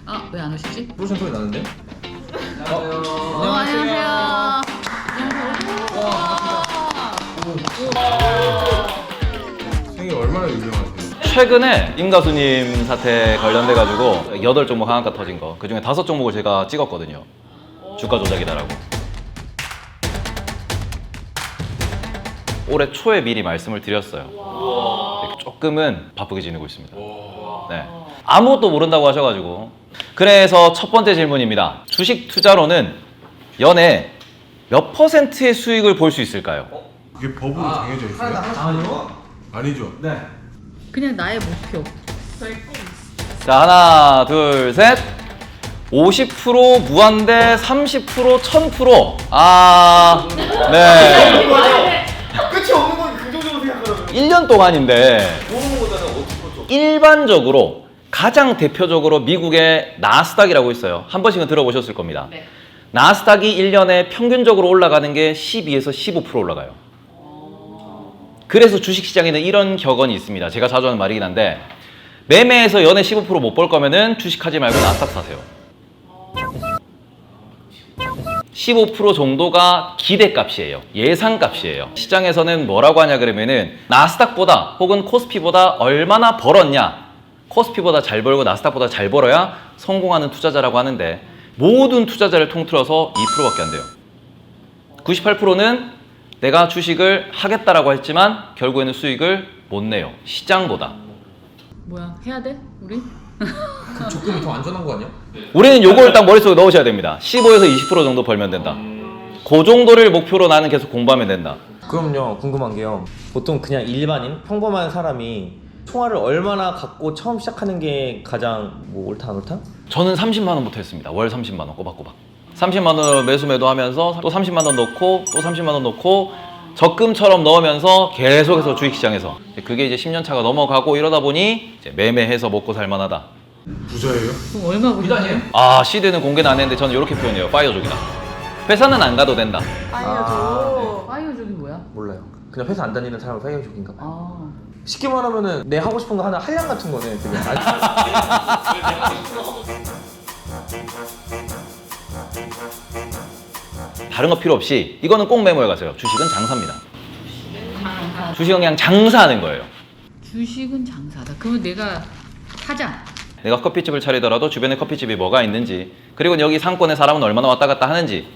아, 왜 안 오시지? 부르신 소리 나는데? 안녕하세요. 생일 얼마나 유명하세요? 최근에 임가수님 사태 관련돼가지고 8종목 하한가 터진 거 그중에 5종목을 제가 찍었거든요. 주가 조작이다라고. 올해 초에 미리 말씀을 드렸어요. 조금은 바쁘게 지내고 있습니다. 네. 아무것도 모른다고 하셔가지고. 그래서 첫 번째 질문입니다. 주식 투자로는 연에 몇 %의 수익을 볼 수 있을까요? 이게 법으로 정해져 있어요? 아니요. 아니죠? 네. 그냥 나의 목표. 자, 하나, 둘, 셋. 50% 무한대, 30% 1000%. 아, 네. 끝이 없는 건 긍정적으로 생각하라고요. 1년 동안인데 모르는 거잖아요. 50%. 일반적으로 가장 대표적으로 미국의 나스닥이라고 있어요. 한 번씩은 들어보셨을 겁니다. 네. 나스닥이 1년에 평균적으로 올라가는 게 12에서 15% 올라가요. 그래서 주식시장에는 이런 격언이 있습니다. 제가 자주 하는 말이긴 한데 매매에서 연에 15% 못 벌 거면은 주식하지 말고 나스닥 사세요. 15% 정도가 기대값이에요. 예상값이에요. 시장에서는 뭐라고 하냐 그러면은 나스닥보다 혹은 코스피보다 얼마나 벌었냐, 코스피보다 잘 벌고 나스닥보다 잘 벌어야 성공하는 투자자라고 하는데 모든 투자자를 통틀어서 2%밖에 안 돼요. 98%는 내가 주식을 하겠다라고 했지만 결국에는 수익을 못 내요. 시장보다. 뭐야? 해야 돼? 우리? 그 조금이 더 안전한 거 아니야? 우리는 요걸 딱 머릿속에 넣으셔야 됩니다. 15에서 20% 정도 벌면 된다. 그 정도를 목표로 나는 계속 공부하면 된다. 그럼요, 궁금한 게요. 보통 그냥 일반인 평범한 사람이 총알을 얼마나 갖고 처음 시작하는 게 가장 뭐 옳다 안 옳다? 저는 30만 원부터 했습니다. 월 30만 원 꼬박꼬박. 30만 원으로 매수 매도하면서 또 30만 원 넣고 또 30만 원 넣고 적금처럼 넣으면서 계속해서 주식시장에서 그게 이제 10년 차가 넘어가고 이러다 보니 이제 매매해서 먹고 살만하다. 부자예요? 그럼 얼마 보셨어요? 아, 시드는 공개는 안 했는데 저는 이렇게 표현해요. 파이어족이다. 회사는 안 가도 된다. 알려줘. 파이어족이 뭐야? 몰라요. 그냥 회사 안 다니는 사람은 사이어족인가 봐요. 아, 쉽게 말하면은 내 하고 싶은 거 하나 한량 같은 거네. 그게. 다른 거 필요 없이 이거는 꼭 메모해 가세요. 주식은 장사입니다. 장사. 주식은 그냥 장사하는 거예요. 주식은 장사다. 그러면 내가 사장. 내가 커피집을 차리더라도 주변에 커피집이 뭐가 있는지, 그리고 여기 상권에 사람은 얼마나 왔다 갔다 하는지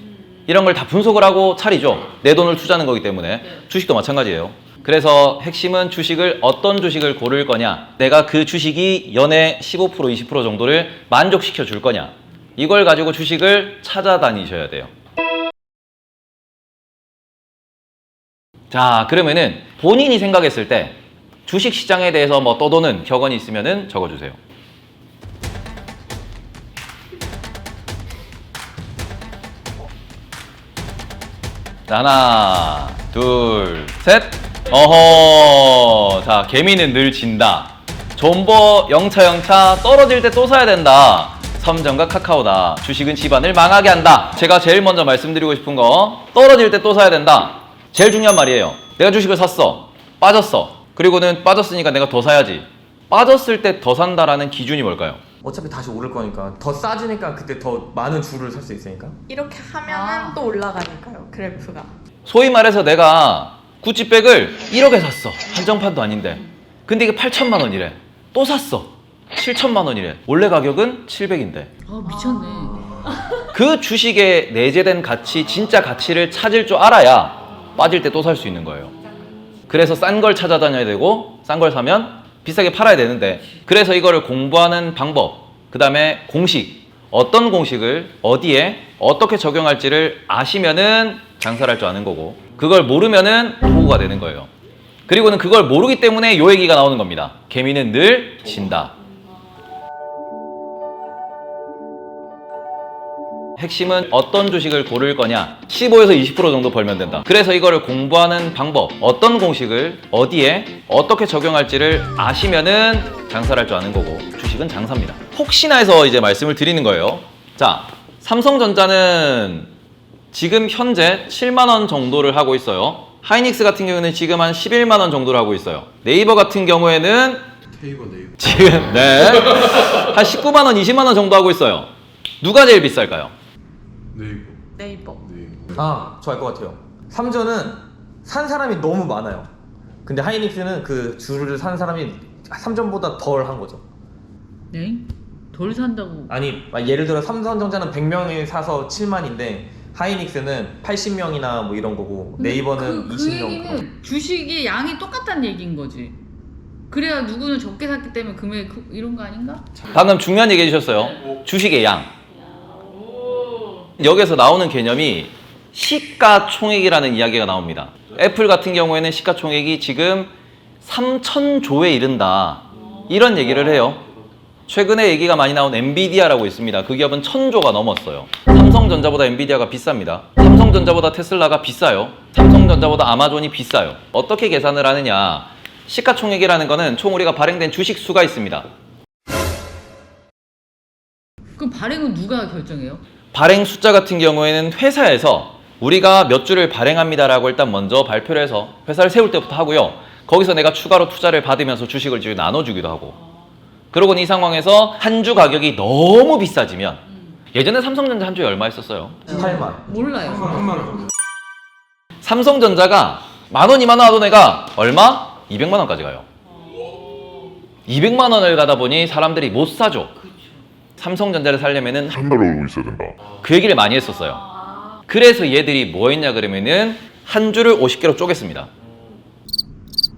이런 걸 다 분석을 하고 차리죠. 내 돈을 투자하는 거기 때문에. 주식도 마찬가지예요. 그래서 핵심은 주식을 어떤 주식을 고를 거냐, 내가 그 주식이 연에 15% 20% 정도를 만족시켜 줄 거냐, 이걸 가지고 주식을 찾아다니셔야 돼요. 자, 그러면은 본인이 생각했을 때 주식 시장에 대해서 뭐 떠도는 격언이 있으면은 적어주세요. 자, 하나, 둘, 셋. 어허. 자, 개미는 늘 진다. 존버 영차 떨어질 때 또 사야 된다. 삼정과 카카오다. 주식은 집안을 망하게 한다. 제가 제일 먼저 말씀드리고 싶은 거, 떨어질 때 또 사야 된다. 제일 중요한 말이에요. 내가 주식을 샀어. 빠졌어. 그리고는 빠졌으니까 내가 더 사야지. 빠졌을 때 더 산다라는 기준이 뭘까요? 어차피 다시 오를 거니까 더 싸지니까 그때 더 많은 주를 살 수 있으니까. 이렇게 하면은 또 올라가니까요, 그래프가. 소위 말해서 내가 구찌백을 1억에 샀어. 한정판도 아닌데. 근데 이게 8천만 원이래. 또 샀어. 7천만 원이래. 원래 가격은 700인데. 아, 미쳤네. 그 주식의 내재된 가치, 진짜 가치를 찾을 줄 알아야 빠질 때 또 살 수 있는 거예요. 그래서 싼 걸 찾아다녀야 되고, 싼 걸 사면 비싸게 팔아야 되는데, 그래서 이거를 공부하는 방법, 그 다음에 공식, 어떤 공식을 어디에 어떻게 적용할지를 아시면은 장사를 할 줄 아는 거고, 그걸 모르면은 호구가 되는 거예요. 그리고는 그걸 모르기 때문에 요 얘기가 나오는 겁니다. 개미는 늘 진다. 핵심은 어떤 주식을 고를 거냐, 15에서 20% 정도 벌면 된다. 그래서 이거를 공부하는 방법, 어떤 공식을 어디에 어떻게 적용할지를 아시면은 장사를 할 줄 아는 거고, 주식은 장사입니다. 혹시나 해서 이제 말씀을 드리는 거예요. 자, 삼성전자는 지금 현재 7만 원 정도를 하고 있어요. 하이닉스 같은 경우는 지금 한 11만 원 정도를 하고 있어요. 네이버 같은 경우에는 페이버 네이버. 지금 네. 한 19만 원, 20만 원 정도 하고 있어요. 누가 제일 비쌀까요? 네이버. 네이버. 네이버. 아, 저 알 것 같아요. 삼전은 산 사람이 너무 많아요. 근데 하이닉스는 그 줄을 산 사람이 삼전보다 덜 한 거죠. 네? 덜 산다고. 아니, 예를 들어 삼성전자는 100명이 사서 7만인데 하이닉스는 80명이나 뭐 이런 거고 네이버는 그 20명. 얘기는 주식의 양이 똑같다는 얘기인 거지. 그래야 누구는 적게 샀기 때문에 금액 이런 거 아닌가? 방금 중요한 얘기 해주셨어요. 주식의 양. 여기서 나오는 개념이 시가총액이라는 이야기가 나옵니다. 애플 같은 경우에는 시가총액이 지금 3,000조에 이른다. 이런 얘기를 해요. 최근에 얘기가 많이 나온 엔비디아라고 있습니다. 그 기업은 1,000조가 넘었어요. 삼성전자보다 엔비디아가 비쌉니다. 삼성전자보다 테슬라가 비싸요. 삼성전자보다 아마존이 비싸요. 어떻게 계산을 하느냐? 시가총액이라는 거는 총 우리가 발행된 주식 수가 있습니다. 그럼 발행은 누가 결정해요? 발행 숫자 같은 경우에는 회사에서 우리가 몇 주를 발행합니다라고 일단 먼저 발표를 해서 회사를 세울 때부터 하고요. 거기서 내가 추가로 투자를 받으면서 주식을 나눠주기도 하고. 그러고는 이 상황에서 한 주 가격이 너무 비싸지면 예전에 삼성전자 한 주에 얼마 했었어요? 8만. 몰라요. 한만 원. 삼성전자가 10,000원, 20,000원 하던 애가 얼마? 200만 원까지 가요. 200만 원을 가다 보니 사람들이 못 사죠. 삼성전자를 살려면은 한 달 오고 있어야 된다. 그 얘기를 많이 했었어요. 그래서 얘들이 뭐 했냐 그러면은 한 주를 50개로 쪼갰습니다.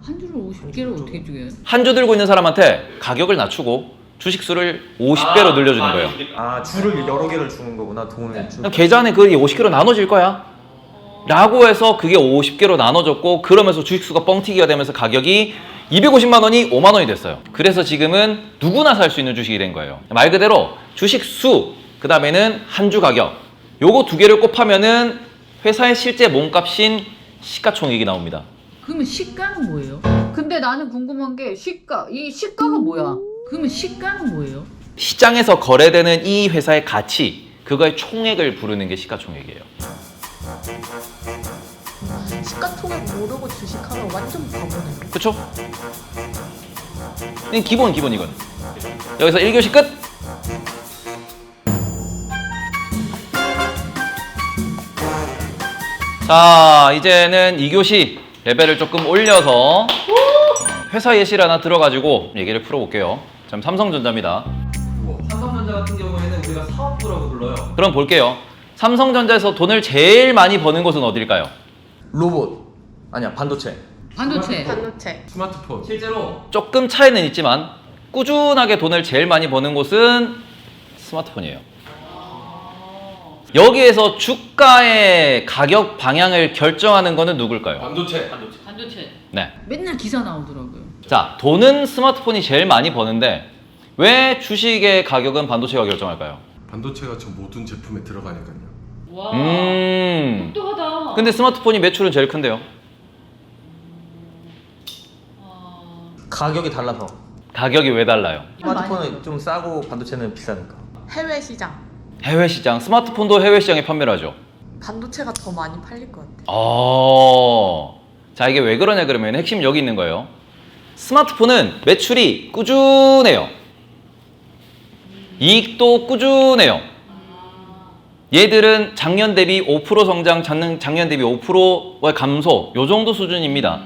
한 주를 50개를 어떻게 쪼개요? 한 주 들고 있는 사람한테 가격을 낮추고 주식 수를 50배로 늘려주는 거예요. 아, 줄을 여러 개를 주는 거구나. 돈을 주. 계좌 안에 그게 50개로 나눠질 거야. 라고 해서 그게 50개로 나눠졌고 그러면서 주식 수가 뻥튀기가 되면서 가격이 250만 원이 5만 원이 됐어요. 그래서 지금은 누구나 살 수 있는 주식이 된 거예요. 말 그대로 주식 수, 그 다음에는 한 주 가격. 요거 두 개를 곱하면은 회사의 실제 몸값인 시가총액이 나옵니다. 그러면 시가는 뭐예요? 근데 나는 궁금한 게 이 시가가 뭐야? 그러면 시가는 뭐예요? 시장에서 거래되는 이 회사의 가치, 그거의 총액을 부르는 게 시가총액이에요. 시가총액 모르고 주식하면 완전 바보네요. 그쵸? 기본 이건. 여기서 1교시 끝! 자, 이제는 2교시 레벨을 조금 올려서 회사 예시를 하나 들어가지고 얘기를 풀어볼게요. 지금 삼성전자입니다. 삼성전자 같은 경우에는 우리가 사업부라고 불러요. 그럼 볼게요. 삼성전자에서 돈을 제일 많이 버는 곳은 어딜까요? 로봇. 아니야, 반도체. 반도체. 반도체. 스마트폰. 실제로 조금 차이는 있지만 꾸준하게 돈을 제일 많이 버는 곳은 스마트폰이에요. 여기에서 주가의 가격 방향을 결정하는 거는 누굴까요? 반도체. 반도체. 네. 맨날 기사 나오더라고요. 자, 돈은 스마트폰이 제일 많이 버는데 왜 주식의 가격은 반도체가 결정할까요? 반도체가 저 모든 제품에 들어가니까요. 와. 똑똑하다. 근데 스마트폰이 매출은 제일 큰데요. 가격이 달라서. 가격이 왜 달라요? 스마트폰은 좀 싸고 반도체는 비싸니까. 해외 시장. 해외 시장, 스마트폰도 해외 시장에 판매를 하죠. 반도체가 더 많이 팔릴 것 같아요. 자, 이게 왜 그러냐 그러면 핵심 여기 있는 거예요. 스마트폰은 매출이 꾸준해요. 이익도 꾸준해요. 얘들은 작년 대비 5% 성장, 작년 대비 5%의 감소, 요 정도 수준입니다.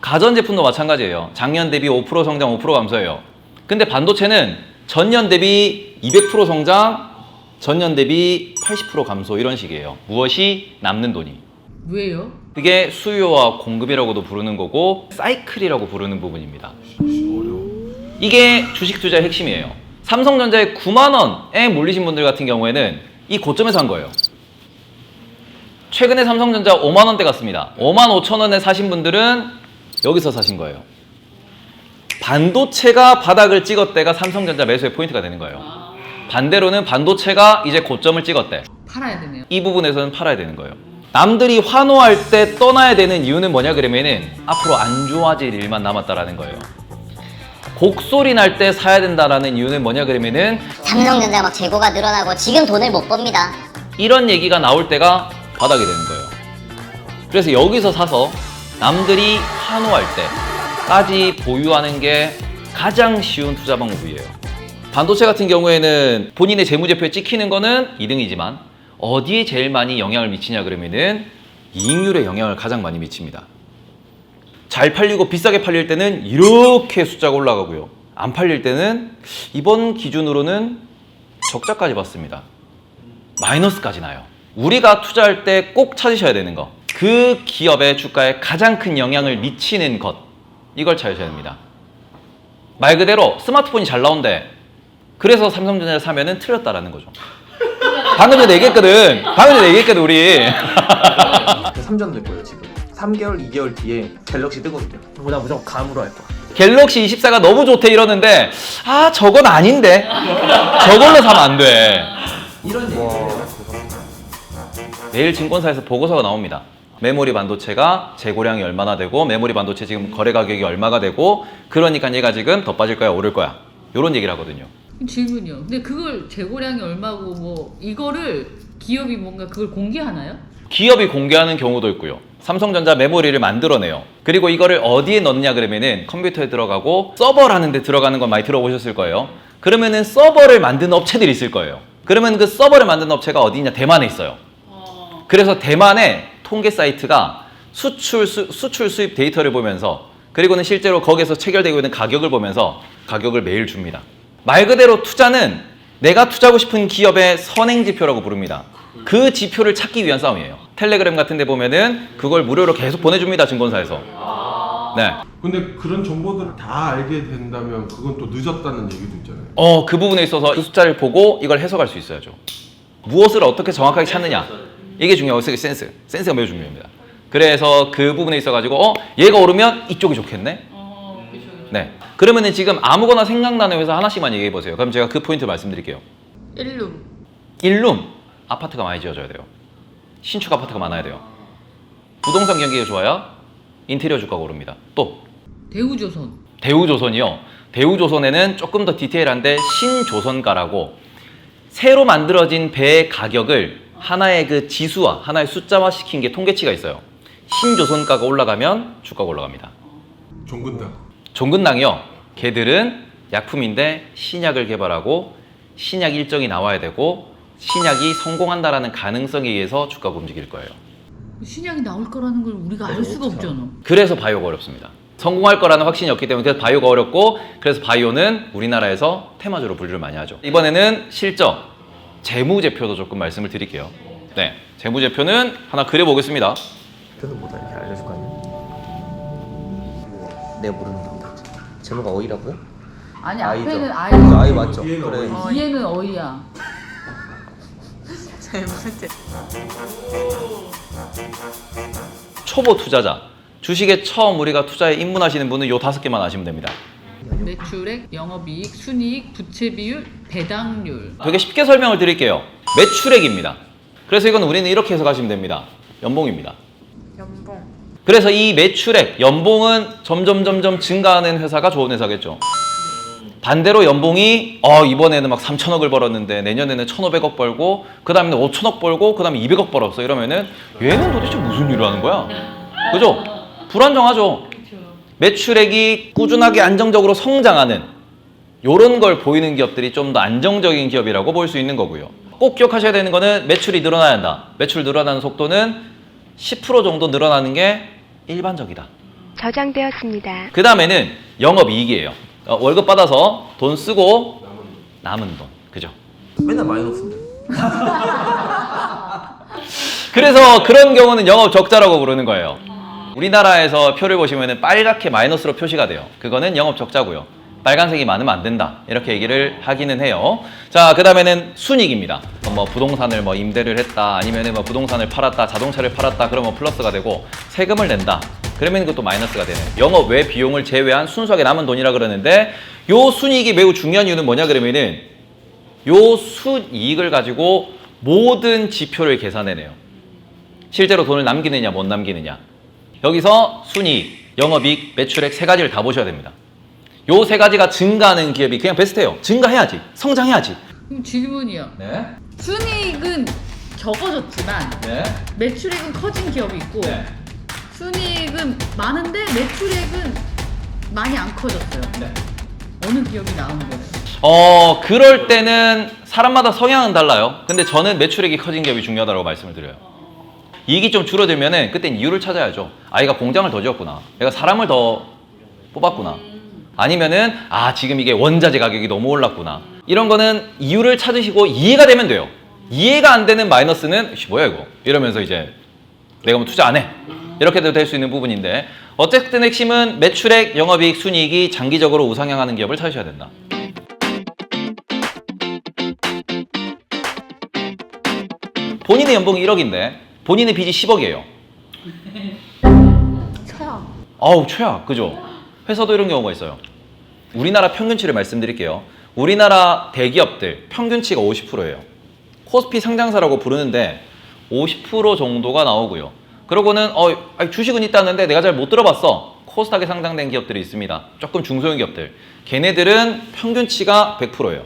가전제품도 마찬가지예요. 작년 대비 5% 성장, 5% 감소예요. 근데 반도체는 전년 대비 200% 성장, 전년 대비 80% 감소 이런 식이에요. 무엇이 남는 돈이. 왜요? 그게 수요와 공급이라고도 부르는 거고 사이클이라고 부르는 부분입니다. 이게 주식 투자의 핵심이에요. 삼성전자에 9만 원에 몰리신 분들 같은 경우에는 이 고점에서 한 거예요. 최근에 삼성전자 5만 원대 갔습니다. 5만 5천 원에 사신 분들은 여기서 사신 거예요. 반도체가 바닥을 찍었대가 삼성전자 매수의 포인트가 되는 거예요. 반대로는 반도체가 이제 고점을 찍었대. 팔아야 되네요. 이 부분에서는 팔아야 되는 거예요. 남들이 환호할 때 떠나야 되는 이유는 뭐냐 그러면은 앞으로 안 좋아질 일만 남았다라는 거예요. 곡소리 날 때 사야 된다라는 이유는 뭐냐 그러면은 삼성전자가 막 재고가 늘어나고 지금 돈을 못 법니다. 이런 얘기가 나올 때가 바닥이 되는 거예요. 그래서 여기서 사서 남들이 환호할 때까지 보유하는 게 가장 쉬운 투자 방법이에요. 반도체 같은 경우에는 본인의 재무제표에 찍히는 거는 2등이지만 어디에 제일 많이 영향을 미치냐 그러면은 이익률에 영향을 가장 많이 미칩니다. 잘 팔리고 비싸게 팔릴 때는 이렇게 숫자가 올라가고요. 안 팔릴 때는 이번 기준으로는 적자까지 봤습니다. 마이너스까지 나요. 우리가 투자할 때 꼭 찾으셔야 되는 거, 그 기업의 주가에 가장 큰 영향을 미치는 것, 이걸 찾으셔야 됩니다. 말 그대로 스마트폰이 잘 나온대, 그래서 삼성전자를 사면은 틀렸다라는 거죠. 방금 전에 얘기했거든 우리. 3전 될 거예요 지금. 3개월, 2개월 뒤에 갤럭시 뜨거든요. 나 무조건 감으로 할 거야. 갤럭시 24가 너무 좋대 이러는데 저건 아닌데, 저걸로 사면 안 돼. 이런 얘기예요. 내일 증권사에서 보고서가 나옵니다. 메모리 반도체가 재고량이 얼마나 되고 메모리 반도체 지금 거래 가격이 얼마가 되고, 그러니까 얘가 지금 더 빠질 거야 오를 거야, 이런 얘기를 하거든요. 질문이요. 근데 그걸 재고량이 얼마고 뭐 이거를 기업이 뭔가 그걸 공개하나요? 기업이 공개하는 경우도 있고요. 삼성전자 메모리를 만들어내요. 그리고 이거를 어디에 넣느냐 그러면은 컴퓨터에 들어가고 서버라는 데 들어가는 건 많이 들어보셨을 거예요. 그러면은 서버를 만드는 업체들이 있을 거예요. 그러면 그 서버를 만드는 업체가 어디 있냐? 대만에 있어요. 그래서 대만의 통계 사이트가 수출 수입 데이터를 보면서, 그리고는 실제로 거기에서 체결되고 있는 가격을 보면서 가격을 매일 줍니다. 말 그대로 투자는 내가 투자하고 싶은 기업의 선행지표라고 부릅니다. 그 지표를 찾기 위한 싸움이에요. 텔레그램 같은 데 보면은 그걸 무료로 계속 보내줍니다, 증권사에서. 네. 근데 그런 정보들을 다 알게 된다면 그건 또 늦었다는 얘기도 있잖아요. 그 부분에 있어서 그 숫자를 보고 이걸 해석할 수 있어야죠. 무엇을 어떻게 정확하게 찾느냐, 이게 중요하고, 센스가 매우 중요합니다. 그래서 그 부분에 있어가지고 얘가 오르면 이쪽이 좋겠네. 네. 그러면은 지금 아무거나 생각나는 회사 하나씩만 얘기해 보세요. 그럼 제가 그 포인트 말씀드릴게요. 일룸. 아파트가 많이 지어져야 돼요. 신축 아파트가 많아야 돼요. 부동산 경기가 좋아야 인테리어 주가가 오릅니다. 또 대우조선. 대우조선이요. 대우조선에는 조금 더 디테일한데 신조선가라고 새로 만들어진 배의 가격을 하나의 그 지수화, 하나의 숫자화 시킨 게 통계치가 있어요. 신조선가가 올라가면 주가가 올라갑니다. 종근당이요. 걔들은 약품인데 신약을 개발하고 신약 일정이 나와야 되고 신약이 성공한다라는 가능성에 의해서 주가가 움직일 거예요. 신약이 나올 거라는 걸 우리가 알 수가 없잖아. 그래서 바이오가 어렵습니다. 성공할 거라는 확신이 없기 때문에 그래서 바이오가 어렵고, 그래서 바이오는 우리나라에서 테마주로 분류를 많이 하죠. 이번에는 실적, 재무제표도 조금 말씀을 드릴게요. 네, 재무제표는 하나 그려보겠습니다. 그래도 뭐다 이렇게 알려줄 거 아니야? 내가 모르는 단어. 제목 어이라고요? 아니 아이죠. 앞에는 아이, 아이 맞죠? 뒤에는 그래. 어이. 뒤에는 어이야. 재무제. 초보 투자자, 주식에 처음 우리가 투자에 입문하시는 분은 요 5개만 아시면 됩니다. 매출액, 영업이익, 순이익, 부채비율, 배당률. 되게 쉽게 설명을 드릴게요. 매출액입니다. 그래서 이건 우리는 이렇게 해석하시면 됩니다. 연봉입니다. 연봉. 그래서 이 매출액, 연봉은 점점 증가하는 회사가 좋은 회사겠죠. 반대로 연봉이 이번에는 막 3천억을 벌었는데 내년에는 1,500억 벌고 그 다음에는 5천억 벌고 그 다음에 200억 벌었어, 이러면은 얘는 도대체 무슨 일을 하는 거야? 그죠? 불안정하죠. 매출액이 꾸준하게 안정적으로 성장하는 요런 걸 보이는 기업들이 좀 더 안정적인 기업이라고 볼 수 있는 거고요. 꼭 기억하셔야 되는 거는 매출이 늘어나야 한다. 매출 늘어나는 속도는 10% 정도 늘어나는 게 일반적이다. 저장되었습니다. 그 다음에는 영업이익이에요. 월급 받아서 돈 쓰고 남은 돈, 그죠? 맨날 마이너스인데. 그래서 그런 경우는 영업 적자라고 부르는 거예요. 우리나라에서 표를 보시면 빨갛게 마이너스로 표시가 돼요. 그거는 영업 적자고요. 빨간색이 많으면 안 된다, 이렇게 얘기를 하기는 해요. 자, 그 다음에는 순이익입니다. 뭐 부동산을 뭐 임대를 했다, 아니면 뭐 부동산을 팔았다, 자동차를 팔았다, 그러면 플러스가 되고, 세금을 낸다, 그러면 그것도 마이너스가 되는, 영업 외 비용을 제외한 순수하게 남은 돈이라 그러는데, 요 순이익이 매우 중요한 이유는 뭐냐 그러면은 요 순이익을 가지고 모든 지표를 계산해내요. 실제로 돈을 남기느냐 못 남기느냐. 여기서 순이익, 영업이익, 매출액 3가지를 다 보셔야 됩니다. 요 3가지가 증가하는 기업이 그냥 베스트예요. 증가해야지, 성장해야지. 그럼 질문이요. 네. 순이익은 적어졌지만 네. 매출액은 커진 기업이 있고, 네. 순이익은 많은데 매출액은 많이 안 커졌어요. 네. 어느 기업이 나온 거예요? 그럴 때는 사람마다 성향은 달라요. 근데 저는 매출액이 커진 기업이 중요하다고 말씀을 드려요. 이익이 좀 줄어들면은 그땐 이유를 찾아야죠. 얘가 공장을 더 지었구나. 얘가 사람을 더 뽑았구나. 아니면은 지금 이게 원자재 가격이 너무 올랐구나. 이런 거는 이유를 찾으시고 이해가 되면 돼요. 이해가 안 되는 마이너스는 뭐야 이거 이러면서 이제 내가 뭐 투자 안 해. 이렇게도 될 수 있는 부분인데 어쨌든 핵심은 매출액, 영업이익, 순이익이 장기적으로 우상향하는 기업을 찾으셔야 된다. 본인의 연봉이 1억인데 본인의 빚이 10억이에요. 최악. 최악, 그죠? 회사도 이런 경우가 있어요. 우리나라 평균치를 말씀드릴게요. 우리나라 대기업들 평균치가 50%예요. 코스피 상장사라고 부르는데 50% 정도가 나오고요. 그러고는 주식은 있다는데 내가 잘 못 들어봤어. 코스닥에 상장된 기업들이 있습니다. 조금 중소형 기업들. 걔네들은 평균치가 100%예요.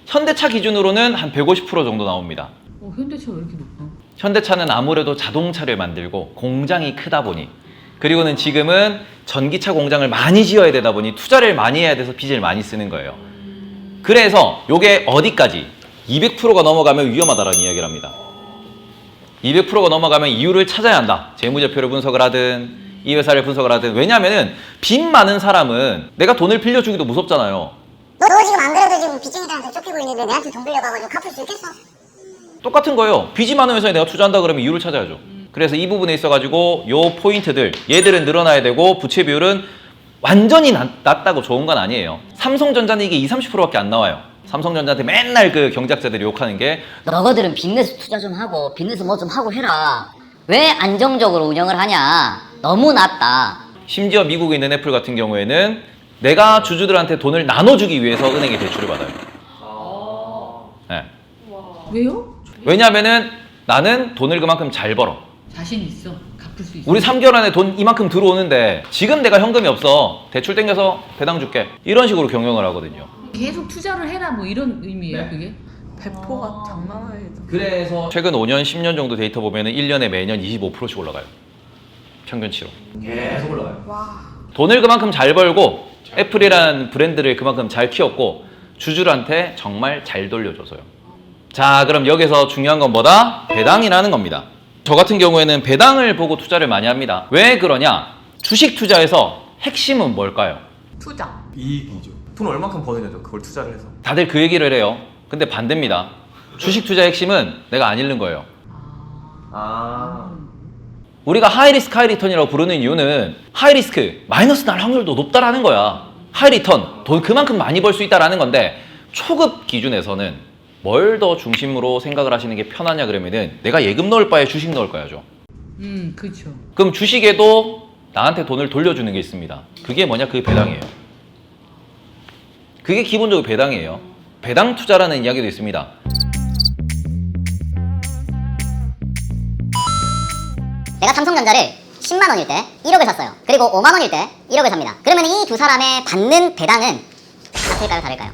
현대차 기준으로는 한 150% 정도 나옵니다. 현대차 왜 이렇게 높아? 현대차는 아무래도 자동차를 만들고 공장이 크다 보니, 그리고는 지금은 전기차 공장을 많이 지어야 되다 보니 투자를 많이 해야 돼서 빚을 많이 쓰는 거예요. 그래서 요게 어디까지 200%가 넘어가면 위험하다라는 이야기를 합니다. 200%가 넘어가면 이유를 찾아야 한다. 재무제표를 분석을 하든 이 회사를 분석을 하든. 왜냐하면 빚 많은 사람은 내가 돈을 빌려주기도 무섭잖아요. 너 지금 안 그래도 지금 빚쟁이들한테 쫓기고 있는데 내한테 돈 빌려가지고 갚을 수 있겠어? 똑같은 거예요. 빚이 많은 회사에 내가 투자한다 그러면 이유를 찾아야죠. 그래서 이 부분에 있어가지고 요 포인트들, 얘들은 늘어나야 되고 부채 비율은 완전히 낮다고 좋은 건 아니에요. 삼성전자는 이게 20-30%밖에 안 나와요. 삼성전자한테 맨날 그 경작자들이 욕하는 게 너희들은 빚내서 투자 좀 하고 빚내서 뭐 좀 하고 해라. 왜 안정적으로 운영을 하냐. 너무 낮다. 심지어 미국에 있는 애플 같은 경우에는 내가 주주들한테 돈을 나눠주기 위해서 은행에 대출을 받아요. 네. 왜요? 왜냐하면은 나는 돈을 그만큼 잘 벌어. 자신 있어. 갚을 수 있어. 우리 3개월 안에 돈 이만큼 들어오는데 지금 내가 현금이 없어. 대출 땡겨서 배당 줄게. 이런 식으로 경영을 하거든요. 계속 투자를 해라 뭐 이런 의미예요, 네. 그게? 배포가 장난 아니다. 그래서 최근 5년, 10년 정도 데이터 보면은 1년에 매년 25%씩 올라가요. 평균치로. 계속 올라가요. 와. 돈을 그만큼 잘 벌고 애플이라는 브랜드를 그만큼 잘 키웠고 주주들한테 정말 잘 돌려줘서요. 자, 그럼 여기서 중요한 건 뭐다? 배당이라는 겁니다. 저 같은 경우에는 배당을 보고 투자를 많이 합니다. 왜 그러냐? 주식 투자에서 핵심은 뭘까요? 투자. 이익이죠. 돈 얼만큼 버느냐죠. 그걸 투자를 해서. 다들 그 얘기를 해요. 근데 반대입니다. 주식 투자의 핵심은 내가 안 잃는 거예요. 우리가 하이리스크 하이리턴이라고 부르는 이유는 하이리스크, 마이너스 날 확률도 높다라는 거야. 하이리턴, 돈 그만큼 많이 벌 수 있다라는 건데 초급 기준에서는 뭘 더 중심으로 생각을 하시는 게 편하냐 그러면은 내가 예금 넣을 바에 주식 넣을 거야죠. 그렇죠. 그럼 주식에도 나한테 돈을 돌려주는 게 있습니다. 그게 뭐냐? 그게 배당이에요. 그게 기본적으로 배당이에요. 배당 투자라는 이야기도 있습니다. 내가 삼성전자를 10만 원일 때 1억을 샀어요. 그리고 5만 원일 때 1억을 삽니다. 그러면 이 두 사람의 받는 배당은 같을까요? 다를까요?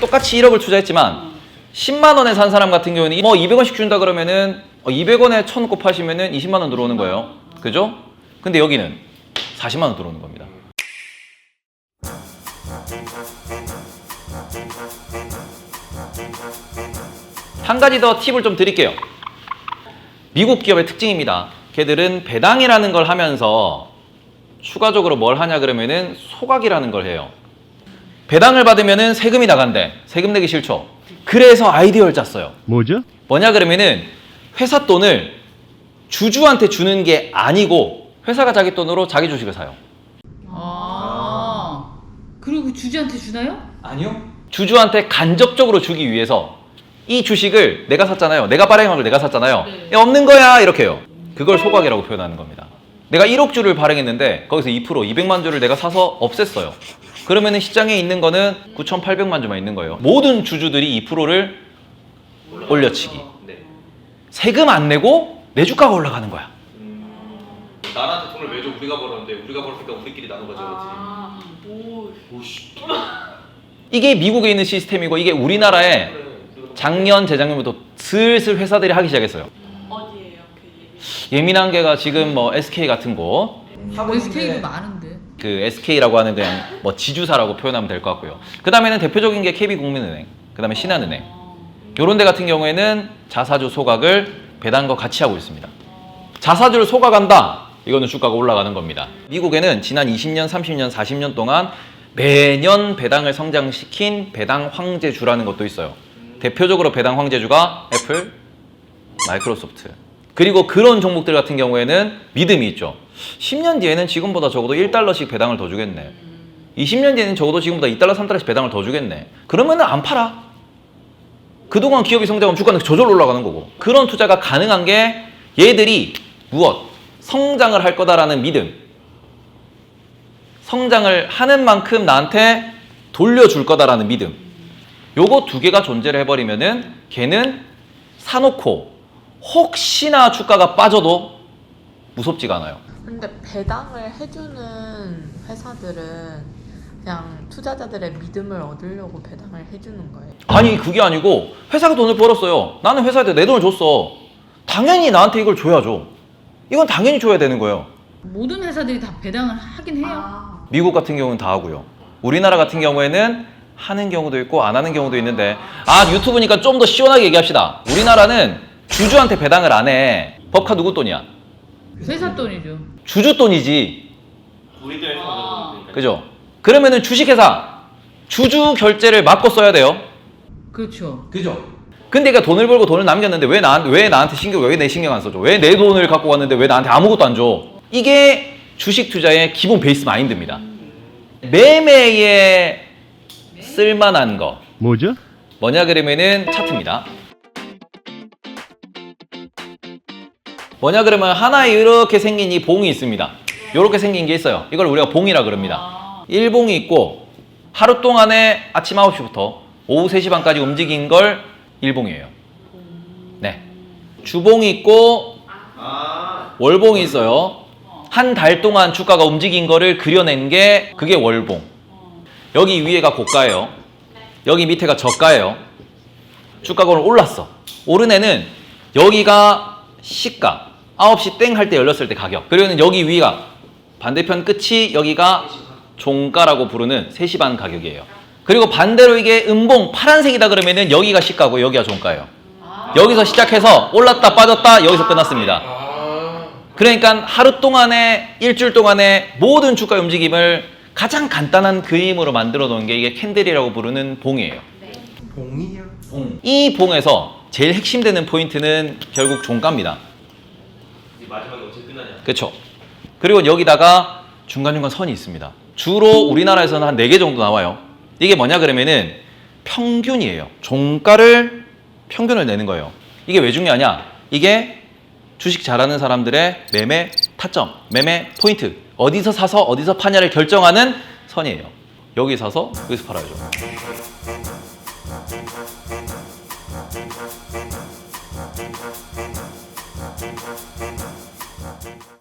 똑같이 1억을 투자했지만 10만 원에 산 사람 같은 경우는 뭐 200원씩 준다 그러면은 200원에 1,000원 곱하시면은 20만 원 들어오는 거예요. 그죠? 근데 여기는 40만 원 들어오는 겁니다. 한 가지 더 팁을 좀 드릴게요. 미국 기업의 특징입니다. 걔들은 배당이라는 걸 하면서 추가적으로 뭘 하냐 그러면은 소각이라는 걸 해요. 배당을 받으면은 세금이 나간대. 세금 내기 싫죠. 그래서 아이디어를 짰어요. 뭐죠? 뭐냐 그러면은 회사 돈을 주주한테 주는 게 아니고 회사가 자기 돈으로 자기 주식을 사요. 그리고 주주한테 주나요? 아니요. 주주한테 간접적으로 주기 위해서 이 주식을 내가 샀잖아요. 내가 발행한 걸 내가 샀잖아요. 네. 야, 없는 거야 이렇게 해요. 그걸 소각이라고 표현하는 겁니다. 내가 1억 주를 발행했는데 거기서 2% 200만 주를 내가 사서 없앴어요. 그러면은 시장에 있는 거는 9,800만 주만 있는 거예요. 모든 주주들이 2%를 올려치기. 세금 안 내고 내 주가가 올라가는 거야. 나한테 돈을 왜 줘? 우리가 벌었는데 우리가 벌었으니까 우리끼리 나눠 가져야지. 이게 미국에 있는 시스템이고 이게 우리나라에 작년 재작년부터 슬슬 회사들이 하기 시작했어요. 어디예요? 그 얘기. 예민한 게가 지금 뭐 SK 같은 곳, SK도 많은데. 그 SK라고 하는 그냥 뭐 지주사라고 표현하면 될 것 같고요. 그 다음에는 대표적인 게 KB국민은행, 그 다음에 신한은행. 요런 데 같은 경우에는 자사주 소각을 배당과 같이 하고 있습니다. 자사주를 소각한다. 이거는 주가가 올라가는 겁니다. 미국에는 지난 20년, 30년, 40년 동안 매년 배당을 성장시킨 배당 황제주라는 것도 있어요. 대표적으로 배당 황제주가 애플, 마이크로소프트. 그리고 그런 종목들 같은 경우에는 믿음이 있죠. 10년 뒤에는 지금보다 적어도 1달러씩 배당을 더 주겠네. 20년 뒤에는 적어도 지금보다 2달러, 3달러씩 배당을 더 주겠네. 그러면은 안 팔아. 그동안 기업이 성장하면 주가는 저절로 올라가는 거고. 그런 투자가 가능한 게 얘들이 무엇? 성장을 할 거다라는 믿음. 성장을 하는 만큼 나한테 돌려줄 거다라는 믿음. 요거 두 개가 존재를 해버리면은 걔는 사놓고 혹시나 주가가 빠져도 무섭지가 않아요. 근데 배당을 해주는 회사들은 그냥 투자자들의 믿음을 얻으려고 배당을 해주는 거예요. 아니 그게 아니고 회사가 돈을 벌었어요. 나는 회사한테 내 돈을 줬어. 당연히 나한테 이걸 줘야죠. 이건 당연히 줘야 되는 거예요. 모든 회사들이 다 배당을 하긴 해요. 미국 같은 경우는 다 하고요. 우리나라 같은 경우에는 하는 경우도 있고 안 하는 경우도 있는데, 아 유튜브니까 좀 더 시원하게 얘기합시다. 우리나라는 주주한테 배당을 안 해. 법카 누구 돈이야? 회사 돈이죠. 주주 돈이지. 그죠? 그러면은 주식회사 주주 결제를 막고 써야 돼요. 그렇죠. 그죠? 근데 걔가 돈을 벌고 돈을 남겼는데 왜 나한테 왜 내 신경 안 써줘? 왜 내 돈을 갖고 갔는데 왜 나한테 아무것도 안 줘? 이게 주식 투자의 기본 베이스 마인드입니다. 매매에 쓸만한 거 뭐죠? 뭐냐 그러면은 차트입니다. 뭐냐 그러면 하나에 이렇게 생긴 이 봉이 있습니다. 이렇게 생긴 게 있어요. 이걸 우리가 봉이라 그럽니다. 1봉이 있고 하루 동안에 아침 9시부터 오후 3시 반까지 움직인 걸 1봉이에요. 네. 주봉이 있고 월봉이 있어요. 한 달 동안 주가가 움직인 거를 그려낸 게 그게 월봉. 여기 위에가 고가예요. 여기 밑에가 저가예요. 주가가 오늘 올랐어. 오른 애는 여기가 시가. 9시 땡 할 때 열렸을 때 가격. 그리고 여기 위가 반대편 끝이 여기가 종가라고 부르는 3시 반 가격이에요. 그리고 반대로 이게 음봉 파란색이다 그러면은 여기가 시가고 여기가 종가예요. 여기서 시작해서 올랐다 빠졌다 여기서 끝났습니다. 그러니까 하루 동안에 일주일 동안에 모든 주가의 움직임을 가장 간단한 그림으로 만들어 놓은 게 이게 캔들이라고 부르는 봉이에요. 봉이야? 이 봉에서 제일 핵심되는 포인트는 결국 종가입니다. 마지막에 어떻게 끝나냐? 그렇죠. 그리고 여기다가 중간중간 선이 있습니다. 주로 우리나라에서는 한 4개 정도 나와요. 이게 뭐냐 그러면은 평균이에요. 종가를 평균을 내는 거예요. 이게 왜 중요하냐? 이게 주식 잘하는 사람들의 매매 타점, 매매 포인트, 어디서 사서 어디서 파냐를 결정하는 선이에요. 여기 사서 여기서 팔아야죠.